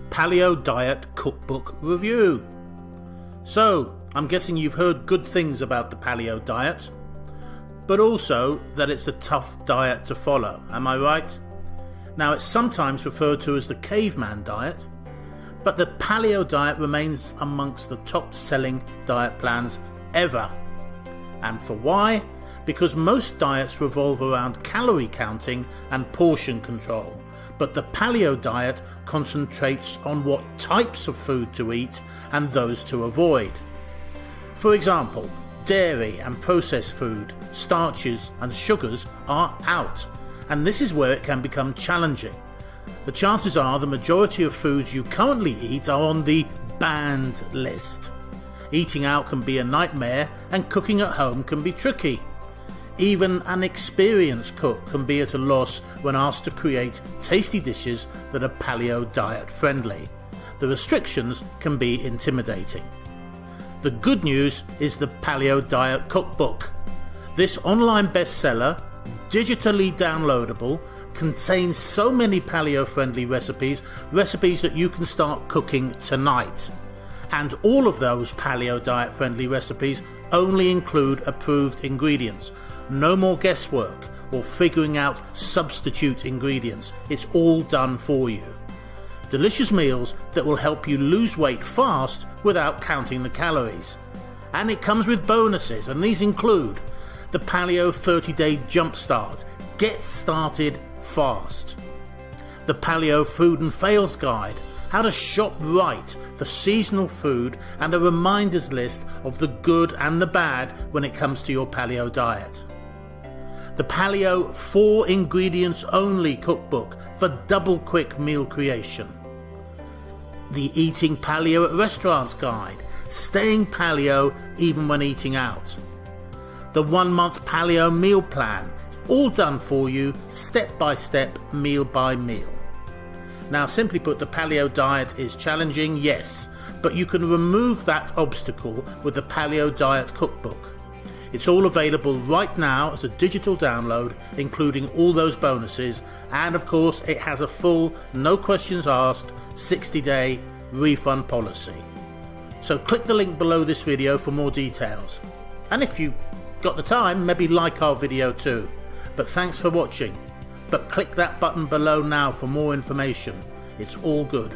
Paleo Diet Cookbook Review. So, I'm guessing you've heard good things about the paleo diet, but also that it's a tough diet to follow, am I right? Now, it's sometimes referred to as the caveman diet, but the paleo diet remains amongst the top selling diet plans ever. And for why? Because most diets revolve around calorie counting and portion control, but the paleo diet concentrates on what types of food to eat and those to avoid. For example, dairy and processed food, starches and sugars are out, and this is where it can become challenging. The chances are the majority of foods you currently eat are on the banned list. Eating out can be a nightmare and cooking at home can be tricky. Even an experienced cook can be at a loss when asked to create tasty dishes that are paleo diet friendly. The restrictions can be intimidating. The good news is the Paleo Diet Cookbook. This online bestseller, digitally downloadable, contains so many paleo friendly recipes that you can start cooking tonight. And all of those paleo diet friendly recipes only include approved ingredients. No more guesswork or figuring out substitute ingredients. It's all done for you. Delicious meals that will help you lose weight fast without counting the calories. And it comes with bonuses, and these include the Paleo 30-Day Jumpstart. Get started fast. The Paleo Food and Fails Guide. How to shop right for seasonal food and a reminders list of the good and the bad when it comes to your paleo diet. The Paleo 4 Ingredients Only Cookbook for double quick meal creation. The Eating Paleo at Restaurants Guide. Staying paleo even when eating out. The 1-month paleo meal plan. All done for you, step by step, meal by meal. Now, simply put, the paleo diet is challenging, yes, but you can remove that obstacle with the Paleo Diet Cookbook. It's all available right now as a digital download, including all those bonuses, and of course it has a full, no questions asked, 60-day refund policy. So click the link below this video for more details. And if you've got the time, maybe like our video too. But thanks for watching. But click that button below now for more information. It's all good.